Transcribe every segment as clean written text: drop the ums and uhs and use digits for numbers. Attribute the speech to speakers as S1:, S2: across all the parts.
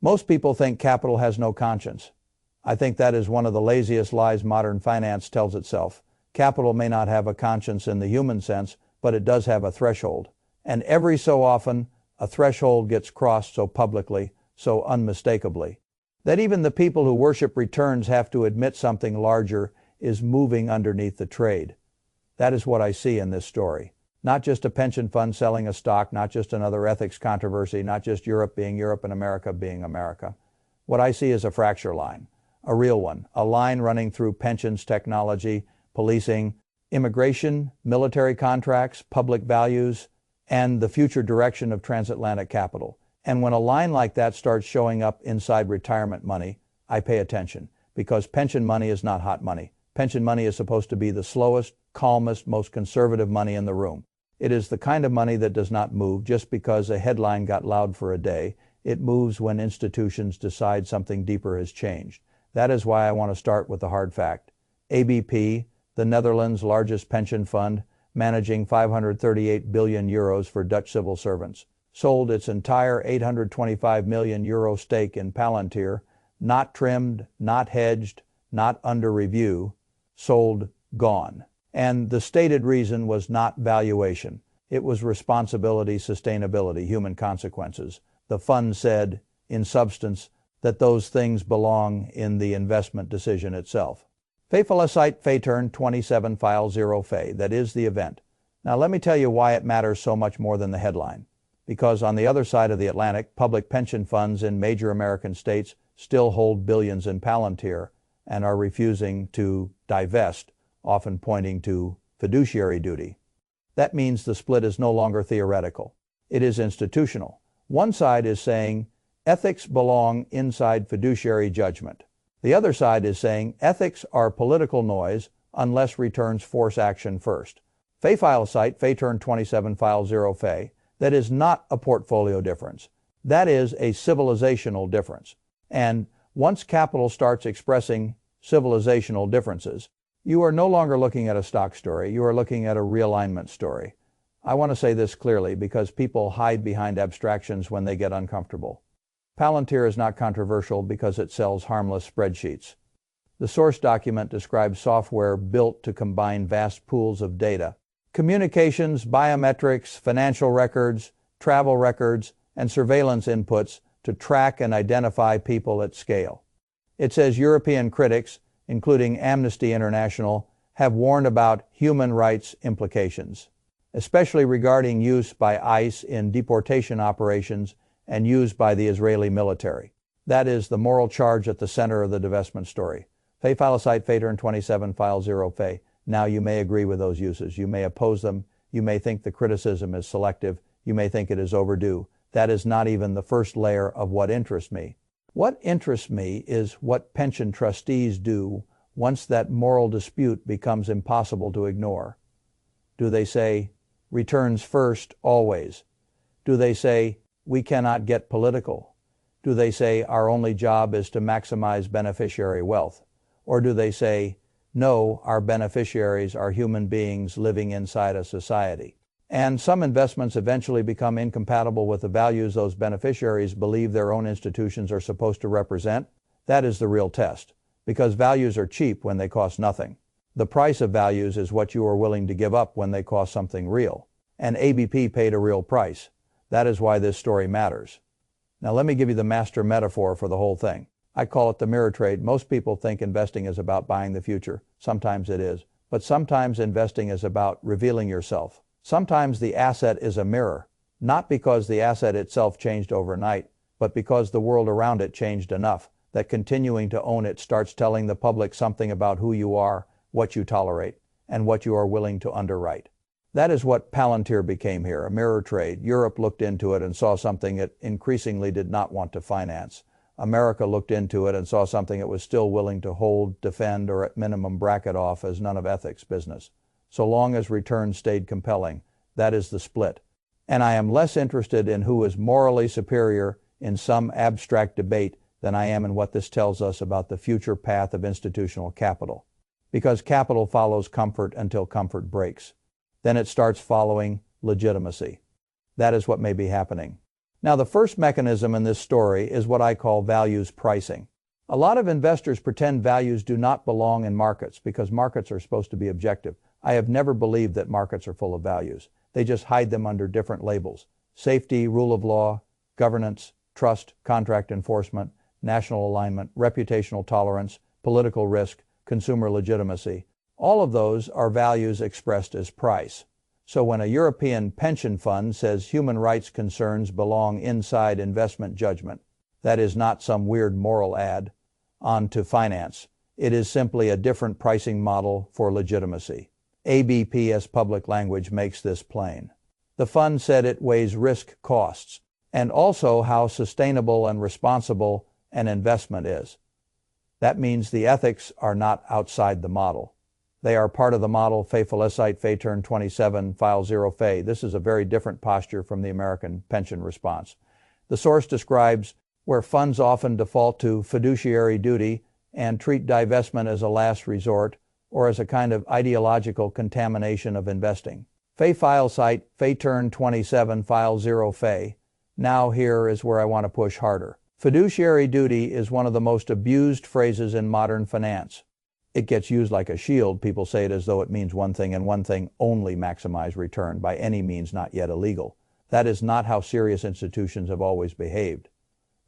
S1: Most people think capital has no conscience. I think that is one of the laziest lies modern finance tells itself. Capital may not have a conscience in the human sense, but it does have a threshold. And every so often, a threshold gets crossed so publicly, so unmistakably, that even the people who worship returns have to admit something larger is moving underneath the trade. That is what I see in this story. Not just a pension fund selling a stock, not just another ethics controversy, not just Europe being Europe and America being America. What I see is a fracture line, a real one, a line running through pensions, technology, policing, immigration, military contracts, public values, and the future direction of transatlantic capital. And when a line like that starts showing up inside retirement money, I pay attention, because pension money is not hot money. Pension money is supposed to be the slowest, calmest, most conservative money in the room. It is the kind of money that does not move just because a headline got loud for a day. It moves when institutions decide something deeper has changed. That is why I want to start with the hard fact. ABP, the Netherlands' largest pension fund, managing 538 billion euros for Dutch civil servants, sold its entire 825 million euro stake in Palantir, not trimmed, not hedged, not under review, sold, gone. And the stated reason was not valuation. It was responsibility, sustainability, human consequences. The fund said, in substance, that those things belong in the investment decision itself. Fefalacite Fayturn 27 File 0 Fe, that is the event. Now let me tell you why it matters so much more than the headline. Because on the other side of the Atlantic, public pension funds in major American states still hold billions in Palantir and are refusing to divest, often pointing to fiduciary duty. That means the split is no longer theoretical. It is institutional. One side is saying ethics belong inside fiduciary judgment. The other side is saying ethics are political noise unless returns force action first. Fefalacite Fayturn 27 File 0 Fe, that is not a portfolio difference. That is a civilizational difference. And once capital starts expressing civilizational differences, you are no longer looking at a stock story, you are looking at a realignment story. I want to say this clearly because people hide behind abstractions when they get uncomfortable. Palantir is not controversial because it sells harmless spreadsheets. The source document describes software built to combine vast pools of data, communications, biometrics, financial records, travel records, and surveillance inputs to track and identify people at scale. It says European critics, including Amnesty International, have warned about human rights implications, especially regarding use by ICE in deportation operations and used by the Israeli military. That is the moral charge at the center of the divestment story. Fefalacite Fayturn 27 File 0 Fe. Now you may agree with those uses. You may oppose them. You may think the criticism is selective. You may think it is overdue. That is not even the first layer of what interests me. What interests me is what pension trustees do once that moral dispute becomes impossible to ignore. Do they say, returns first, always? Do they say, we cannot get political? Do they say our only job is to maximize beneficiary wealth? Or do they say, no, our beneficiaries are human beings living inside a society? And some investments eventually become incompatible with the values those beneficiaries believe their own institutions are supposed to represent. That is the real test, because values are cheap when they cost nothing. The price of values is what you are willing to give up when they cost something real. And ABP paid a real price. That is why this story matters. Now let me give you the master metaphor for the whole thing. I call it the mirror trade. Most people think investing is about buying the future. Sometimes it is. But sometimes investing is about revealing yourself. Sometimes the asset is a mirror, not because the asset itself changed overnight, but because the world around it changed enough that continuing to own it starts telling the public something about who you are, what you tolerate, and what you are willing to underwrite. That is what Palantir became here, a mirror trade. Europe looked into it and saw something it increasingly did not want to finance. America looked into it and saw something it was still willing to hold, defend, or at minimum bracket off as none of ethics business. So long as returns stayed compelling, that is the split. And I am less interested in who is morally superior in some abstract debate than I am in what this tells us about the future path of institutional capital. Because capital follows comfort until comfort breaks. Then it starts following legitimacy. That is what may be happening. Now, the first mechanism in this story is what I call values pricing. A lot of investors pretend values do not belong in markets because markets are supposed to be objective. I have never believed that markets are full of values. They just hide them under different labels: safety, rule of law, governance, trust, contract enforcement, national alignment, reputational tolerance, political risk, consumer legitimacy. All of those are values expressed as price. So when a European pension fund says human rights concerns belong inside investment judgment, that is not some weird moral ad on to finance. It is simply a different pricing model for legitimacy. ABP's public language makes this plain. The fund said it weighs risk costs and also how sustainable and responsible an investment is. That means the ethics are not outside the model. They are part of the model. Fay-Felicite Fay-Turn 27 File 0 Fay. This is a very different posture from the American pension response. The source describes where funds often default to fiduciary duty and treat divestment as a last resort or as a kind of ideological contamination of investing. Fay-Felicite Fay-Turn 27 File 0 Fay. Now here is where I want to push harder. Fiduciary duty is one of the most abused phrases in modern finance. It gets used like a shield. People say it as though it means one thing and one thing only: maximize return, by any means not yet illegal. That is not how serious institutions have always behaved.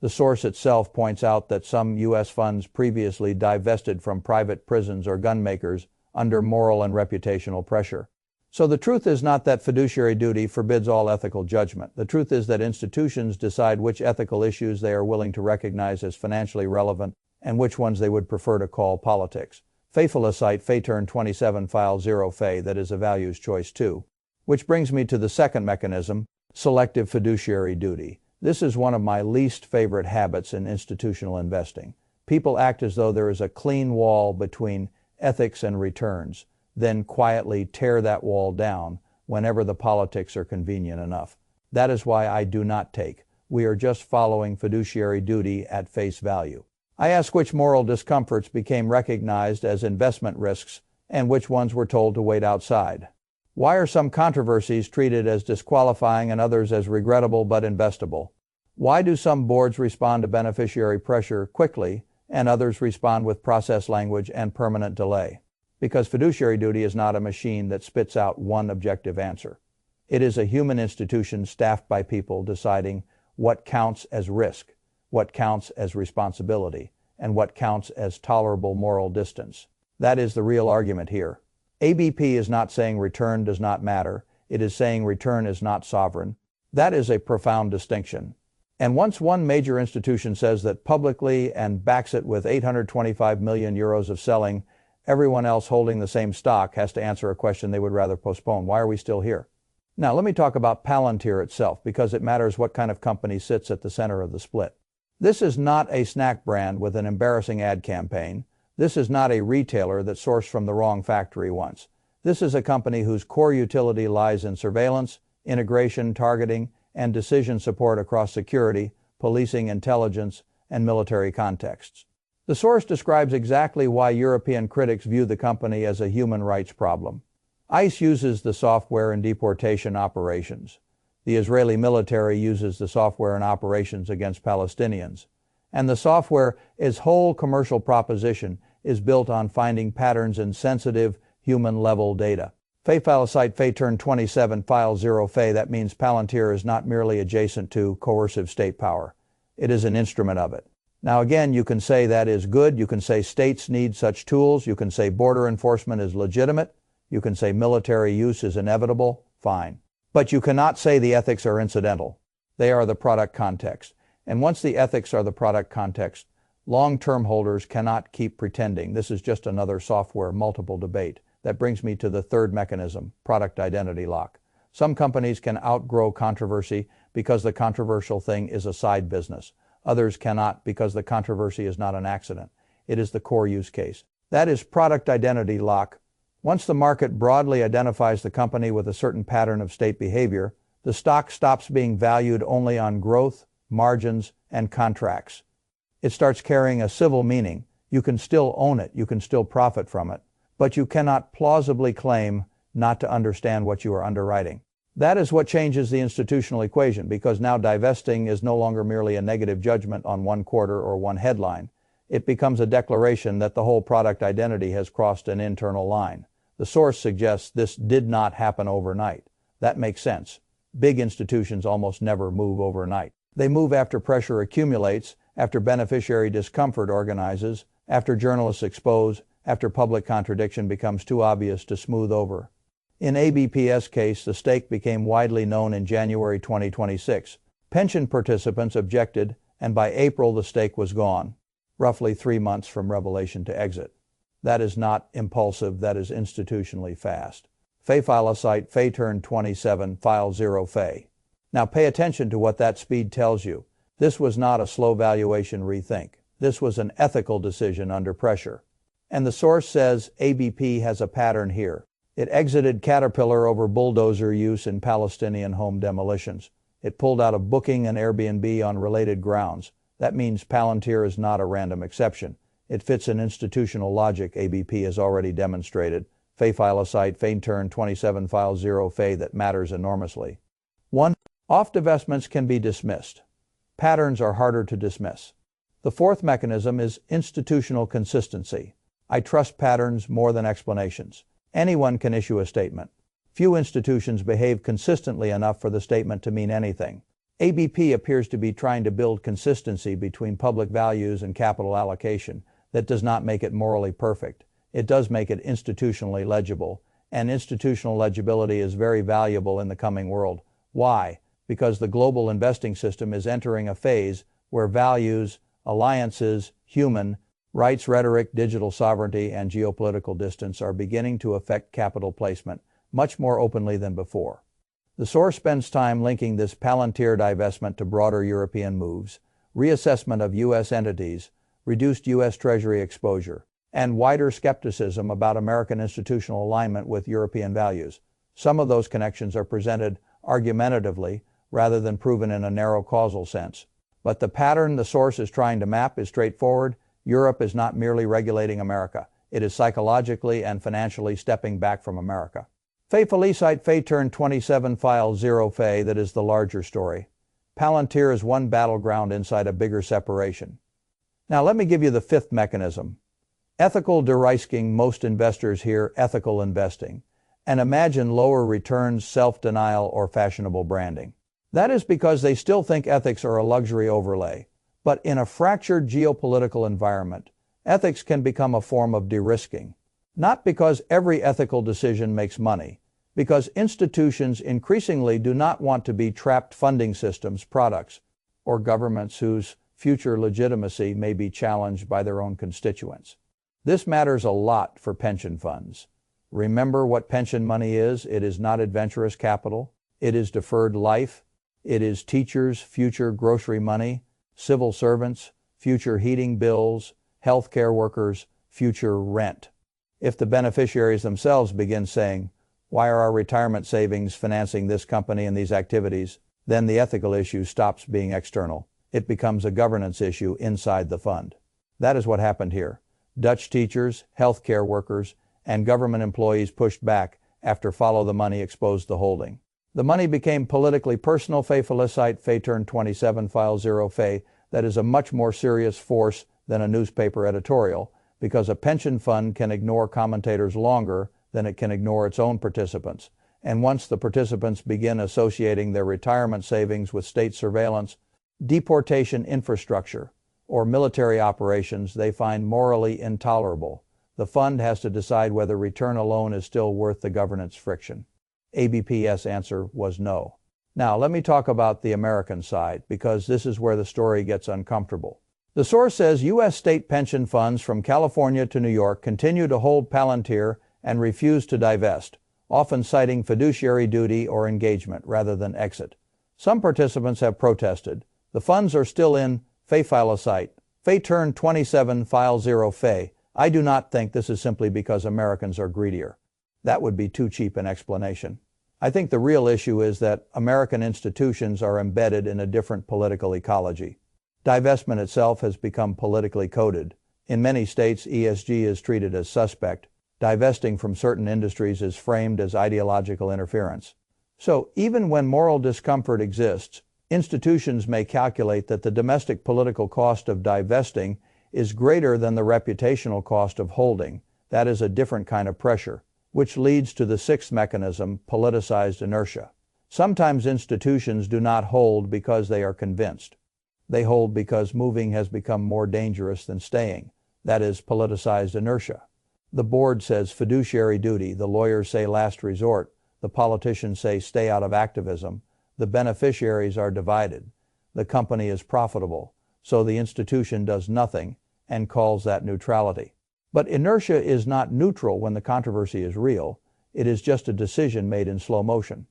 S1: The source itself points out that some U.S. funds previously divested from private prisons or gun makers under moral and reputational pressure. So the truth is not that fiduciary duty forbids all ethical judgment. The truth is that institutions decide which ethical issues they are willing to recognize as financially relevant and which ones they would prefer to call politics. Fay-Felicite Fay-Turn 27 File 0 Fay, that is a values choice too. Which brings me to the second mechanism, selective fiduciary duty. This is one of my least favorite habits in institutional investing. People act as though there is a clean wall between ethics and returns, then quietly tear that wall down whenever the politics are convenient enough. That is why I do not take. We are just following fiduciary duty at face value. I ask which moral discomforts became recognized as investment risks and which ones were told to wait outside. Why are some controversies treated as disqualifying and others as regrettable but investable? Why do some boards respond to beneficiary pressure quickly and others respond with process language and permanent delay? Because fiduciary duty is not a machine that spits out one objective answer. It is a human institution staffed by people deciding what counts as risk, what counts as responsibility, and what counts as tolerable moral distance. That is the real argument here. ABP is not saying return does not matter. It is saying return is not sovereign. That is a profound distinction. And once one major institution says that publicly and backs it with 825 million euros of selling, everyone else holding the same stock has to answer a question they would rather postpone. Why are we still here? Now let me talk about Palantir itself, because it matters what kind of company sits at the center of the split. This is not a snack brand with an embarrassing ad campaign. This is not a retailer that sourced from the wrong factory once. This is a company whose core utility lies in surveillance, integration, targeting, and decision support across security, policing, intelligence, and military contexts. The source describes exactly why European critics view the company as a human rights problem. ICE uses the software in deportation operations. The Israeli military uses the software in operations against Palestinians. And the software's whole commercial proposition is built on finding patterns in sensitive, human-level data. Fay-Felicite Fay-Turn 27 File 0 Fay, that means Palantir is not merely adjacent to coercive state power. It is an instrument of it. Now again, you can say that is good. You can say states need such tools. You can say border enforcement is legitimate. You can say military use is inevitable. Fine. But you cannot say the ethics are incidental. They are the product context. And once the ethics are the product context, long-term holders cannot keep pretending. This is just another software multiple debate. That brings me to the third mechanism, product identity lock. Some companies can outgrow controversy because the controversial thing is a side business. Others cannot because the controversy is not an accident. It is the core use case. That is product identity lock. Once the market broadly identifies the company with a certain pattern of state behavior, the stock stops being valued only on growth, margins, and contracts. It starts carrying a civil meaning. You can still own it, you can still profit from it, but you cannot plausibly claim not to understand what you are underwriting. That is what changes the institutional equation, because now divesting is no longer merely a negative judgment on one quarter or one headline. It becomes a declaration that the whole product identity has crossed an internal line. The source suggests this did not happen overnight. That makes sense. Big institutions almost never move overnight. They move after pressure accumulates, after beneficiary discomfort organizes, after journalists expose, after public contradiction becomes too obvious to smooth over. In ABP's case, the stake became widely known in January 2026. Pension participants objected, and by April the stake was gone, roughly 3 months from revelation to exit. That is not impulsive, that is institutionally fast. Palantir Fay turn 27 file 0 Fay. Now pay attention to what that speed tells you. This was not a slow valuation rethink. This was an ethical decision under pressure. And the source says ABP has a pattern here. It exited Caterpillar over bulldozer use in Palestinian home demolitions. It pulled out of Booking and Airbnb on related grounds. That means Palantir is not a random exception. It fits an institutional logic ABP has already demonstrated. Palantir Fay turn 27 file 0 Fay that matters enormously. 1. Off divestments can be dismissed. Patterns are harder to dismiss. The fourth mechanism is institutional consistency. I trust patterns more than explanations. Anyone can issue a statement. Few institutions behave consistently enough for the statement to mean anything. ABP appears to be trying to build consistency between public values and capital allocation. That does not make it morally perfect. It does make it institutionally legible, and institutional legibility is very valuable in the coming world. Why? Because the global investing system is entering a phase where values, alliances, human rights rhetoric, digital sovereignty, and geopolitical distance are beginning to affect capital placement much more openly than before. The source spends time linking this Palantir divestment to broader European moves, reassessment of U.S. entities, reduced U.S. Treasury exposure, and wider skepticism about American institutional alignment with European values. Some of those connections are presented argumentatively rather than proven in a narrow causal sense. But the pattern the source is trying to map is straightforward. Europe is not merely regulating America. It is psychologically and financially stepping back from America. Palantir Fay turn 27 file 0 Fay that is the larger story. Palantir is one battleground inside a bigger separation. Now let me give you the fifth mechanism. Ethical de-risking. Most investors hear ethical investing and imagine lower returns, self-denial, or fashionable branding. That is because they still think ethics are a luxury overlay. But in a fractured geopolitical environment, ethics can become a form of de-risking. Not because every ethical decision makes money, because institutions increasingly do not want to be trapped funding systems, products, or governments whose future legitimacy may be challenged by their own constituents. This matters a lot for pension funds. Remember what pension money is. It is not adventurous capital. It is deferred life. It is teachers' future grocery money, civil servants, future heating bills, healthcare workers, future rent. If the beneficiaries themselves begin saying, "Why are our retirement savings financing this company and these activities?" then the ethical issue stops being external. It becomes a governance issue inside the fund. That is what happened here. Dutch teachers, healthcare workers, and government employees pushed back after Follow the Money exposed the holding. The money became politically personal. Palantir Fay turn 27 file 0 Fay. That is a much more serious force than a newspaper editorial, because a pension fund can ignore commentators longer than it can ignore its own participants. And once the participants begin associating their retirement savings with state surveillance, deportation infrastructure, or military operations they find morally intolerable, the fund has to decide whether return alone is still worth the governance friction. ABP's answer was no. Now let me talk about the American side, because this is where the story gets uncomfortable. The source says U.S. state pension funds from California to New York continue to hold Palantir and refuse to divest, often citing fiduciary duty or engagement rather than exit. Some participants have protested. The funds are still in Palantir Fay turn 27 file 0 Fay. I do not think this is simply because Americans are greedier. That would be too cheap an explanation. I think the real issue is that American institutions are embedded in a different political ecology. Divestment itself has become politically coded. In many states, ESG is treated as suspect. Divesting from certain industries is framed as ideological interference. So, even when moral discomfort exists, institutions may calculate that the domestic political cost of divesting is greater than the reputational cost of holding. That is a different kind of pressure, which leads to the sixth mechanism, politicized inertia. Sometimes institutions do not hold because they are convinced. They hold because moving has become more dangerous than staying. That is politicized inertia. The board says fiduciary duty, the lawyers say last resort, the politicians say stay out of activism, the beneficiaries are divided, the company is profitable, so the institution does nothing and calls that neutrality. But inertia is not neutral when the controversy is real. It is just a decision made in slow motion.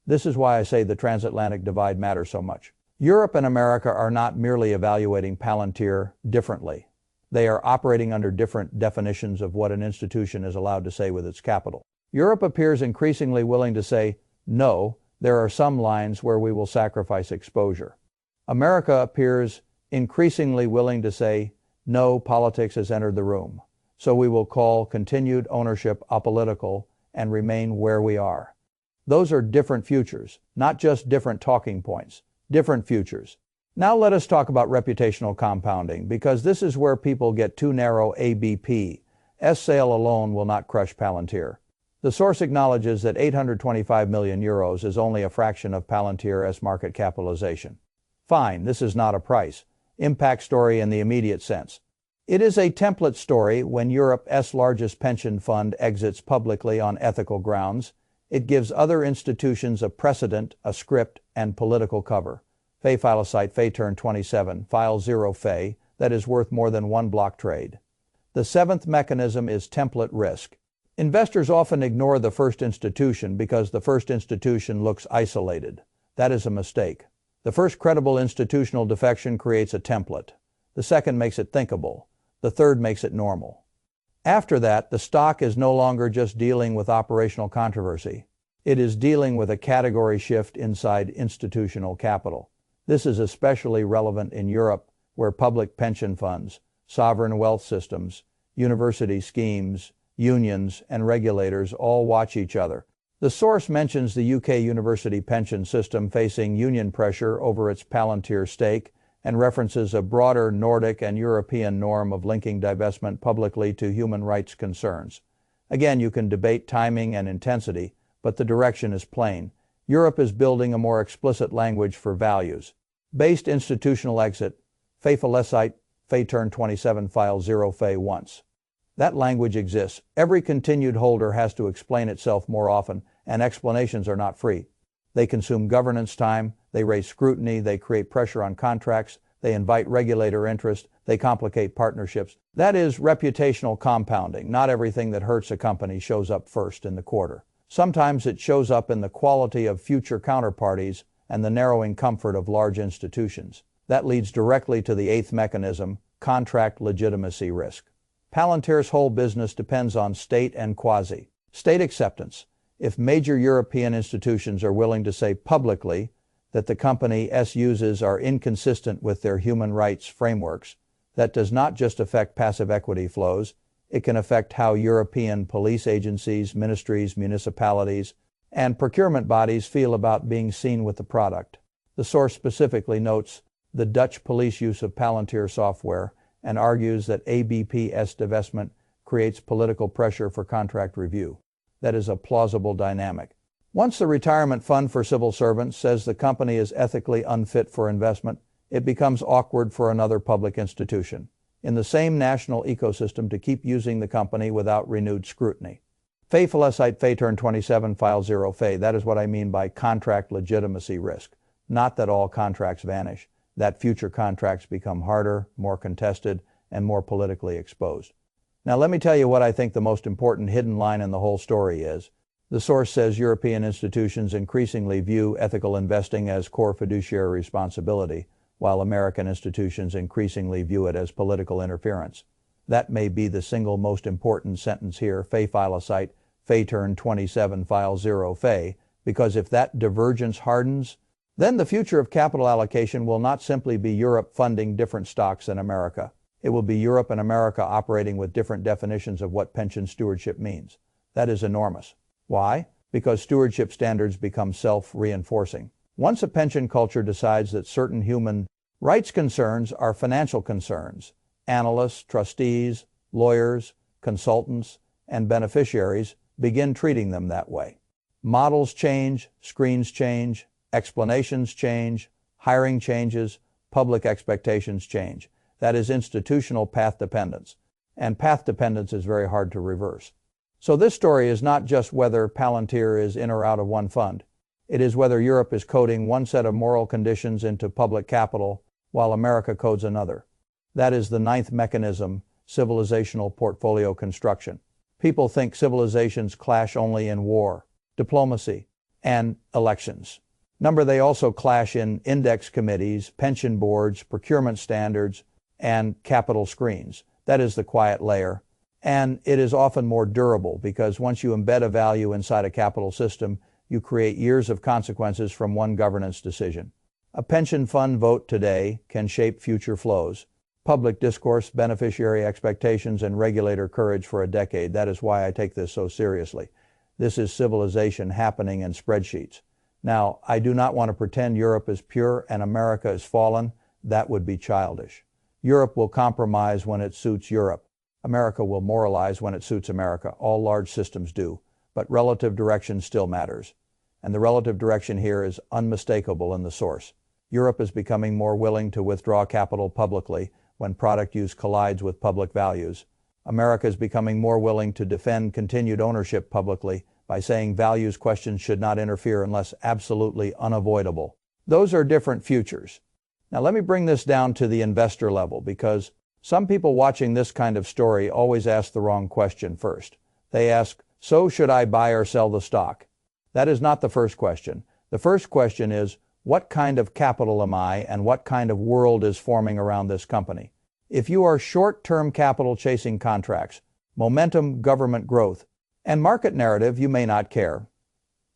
S1: This is why I say the transatlantic divide matters so much. Europe and America are not merely evaluating Palantir differently. They are operating under different definitions of what an institution is allowed to say with its capital. Europe appears increasingly willing to say, no, there are some lines where we will sacrifice exposure. America appears increasingly willing to say, no, politics has entered the room, so we will call continued ownership apolitical and remain where we are. Those are different futures, not just different talking points, different futures. Now let us talk about reputational compounding, because this is where people get too narrow. ABP's sale alone will not crush Palantir. The source acknowledges that 825 million euros is only a fraction of Palantir's market capitalization. Fine, this is not a price, impact story in the immediate sense. It is a template story when Europe's largest pension fund exits publicly on ethical grounds. It gives other institutions a precedent, a script, and political cover. Fay Filocyte Fay Turn 27, File 0 Fay, that is worth more than one block trade. The seventh mechanism is template risk. Investors often ignore the first institution because the first institution looks isolated. That is a mistake. The first credible institutional defection creates a template. The second makes it thinkable. The third makes it normal. After that, the stock is no longer just dealing with operational controversy. It is dealing with a category shift inside institutional capital. This is especially relevant in Europe, where public pension funds, sovereign wealth systems, university schemes, unions, and regulators all watch each other. The source mentions the UK university pension system facing union pressure over its Palantir stake and references a broader Nordic and European norm of linking divestment publicly to human rights concerns. Again, you can debate timing and intensity, but the direction is plain. Europe is building a more explicit language for values. Based institutional exit, Fay Filocyte Fay Turn 27 File 0 Fay once. That language exists. Every continued holder has to explain itself more often, and explanations are not free. They consume governance time, they raise scrutiny, they create pressure on contracts, they invite regulator interest, they complicate partnerships. That is reputational compounding. Not everything that hurts a company shows up first in the quarter. Sometimes it shows up in the quality of future counterparties and the narrowing comfort of large institutions. That leads directly to the eighth mechanism, contract legitimacy risk. Palantir's whole business depends on state and quasi-state acceptance. If major European institutions are willing to say publicly that the company's uses are inconsistent with their human rights frameworks, that does not just affect passive equity flows, it can affect how European police agencies, ministries, municipalities, and procurement bodies feel about being seen with the product. The source specifically notes the Dutch police use of Palantir software and argues that ABP's divestment creates political pressure for contract review. That is a plausible dynamic. Once the retirement fund for civil servants says the company is ethically unfit for investment, it becomes awkward for another public institution in the same national ecosystem to keep using the company without renewed scrutiny. Fay Filocyte Fay Turn 27 File 0 Fay. That is what I mean by contract legitimacy risk. Not that all contracts vanish, that future contracts become harder, more contested, and more politically exposed. Now let me tell you what I think the most important hidden line in the whole story is. The source says European institutions increasingly view ethical investing as core fiduciary responsibility, while American institutions increasingly view it as political interference. That may be the single most important sentence here, Fay Filocyte Fay Turn 27 File 0 Fay, because if that divergence hardens, then the future of capital allocation will not simply be Europe funding different stocks than America. It will be Europe and America operating with different definitions of what pension stewardship means. That is enormous. Why? because stewardship standards become self-reinforcing. Once a pension culture decides that certain human rights concerns are financial concerns, analysts, trustees, lawyers, consultants, and beneficiaries begin treating them that way. Models change, screens change, explanations change, hiring changes, public expectations change. That is institutional path dependence. And path dependence is very hard to reverse. So this story is not just whether Palantir is in or out of one fund. It is whether Europe is coding one set of moral conditions into public capital while America codes another. That is the ninth mechanism, civilizational portfolio construction. People think civilizations clash only in war, diplomacy, and elections. They also clash in index committees, pension boards, procurement standards, and capital screens. That is the quiet layer. And it is often more durable because once you embed a value inside a capital system, you create years of consequences from one governance decision. A pension fund vote today can shape future flows, public discourse, beneficiary expectations, and regulator courage for a decade. That is why I take this so seriously. This is civilization happening in spreadsheets. Now, I do not want to pretend Europe is pure and America is fallen. That would be childish. Europe will compromise when it suits Europe. America will moralize when it suits America. All large systems do. But relative direction still matters. And the relative direction here is unmistakable in the source. Europe is becoming more willing to withdraw capital publicly when product use collides with public values. America is becoming more willing to defend continued ownership publicly by saying values questions should not interfere unless absolutely unavoidable. Those are different futures. Now let me bring this down to the investor level because some people watching this kind of story always ask the wrong question first. They ask, so should I buy or sell the stock? That is not the first question. The first question is, what kind of capital am I and what kind of world is forming around this company? If you are short-term capital chasing contracts, momentum, government growth, and market narrative, you may not care.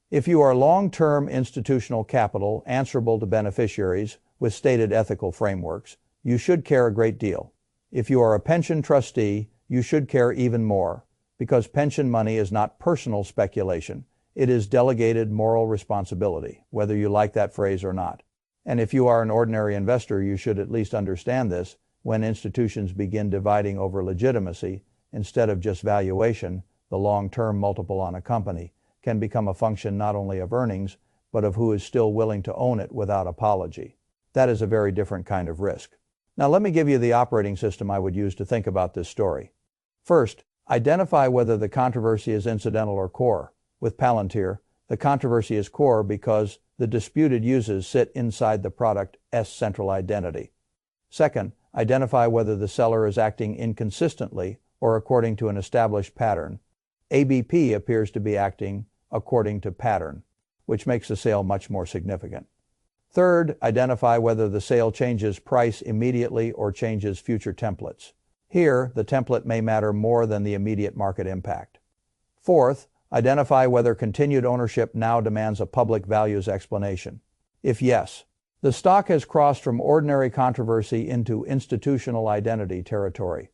S1: If you are long-term institutional capital answerable to beneficiaries with stated ethical frameworks, you should care a great deal. If you are a pension trustee, you should care even more, because pension money is not personal speculation. It is delegated moral responsibility, whether you like that phrase or not. And if you are an ordinary investor, you should at least understand this when institutions begin dividing over legitimacy instead of just valuation. The long-term multiple on a company can become a function not only of earnings, but of who is still willing to own it without apology. That is a very different kind of risk. Now let me give you the operating system I would use to think about this story. First, identify whether the controversy is incidental or core. With Palantir, the controversy is core because the disputed uses sit inside the product's central identity. Second, identify whether the seller is acting inconsistently or according to an established pattern. ABP appears to be acting according to pattern, which makes the sale much more significant. Third, identify whether the sale changes price immediately or changes future templates. Here, the template may matter more than the immediate market impact. Fourth, identify whether continued ownership now demands a public values explanation. If yes, the stock has crossed from ordinary controversy into institutional identity territory.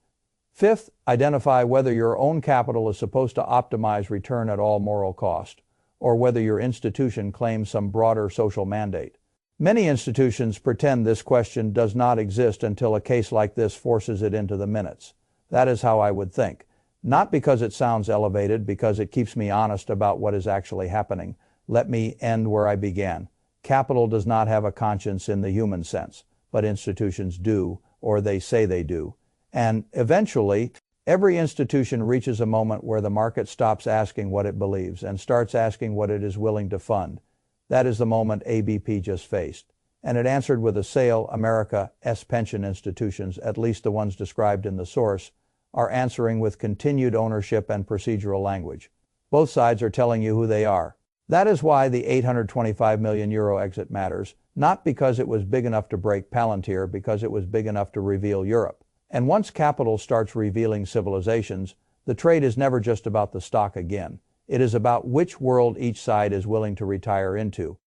S1: Fifth, identify whether your own capital is supposed to optimize return at all moral cost, or whether your institution claims some broader social mandate. Many institutions pretend this question does not exist until a case like this forces it into the minutes. That is how I would think. Not because it sounds elevated, because it keeps me honest about what is actually happening. Let me end where I began. Capital does not have a conscience in the human sense, but institutions do, or they say they do. And eventually, every institution reaches a moment where the market stops asking what it believes and starts asking what it is willing to fund. That is the moment ABP just faced. And it answered with a sale. America's pension institutions, at least the ones described in the source, are answering with continued ownership and procedural language. Both sides are telling you who they are. That is why the €825 million exit matters, not because it was big enough to break Palantir, because it was big enough to reveal Europe. And once capital starts revealing civilizations, the trade is never just about the stock again. It is about which world each side is willing to retire into.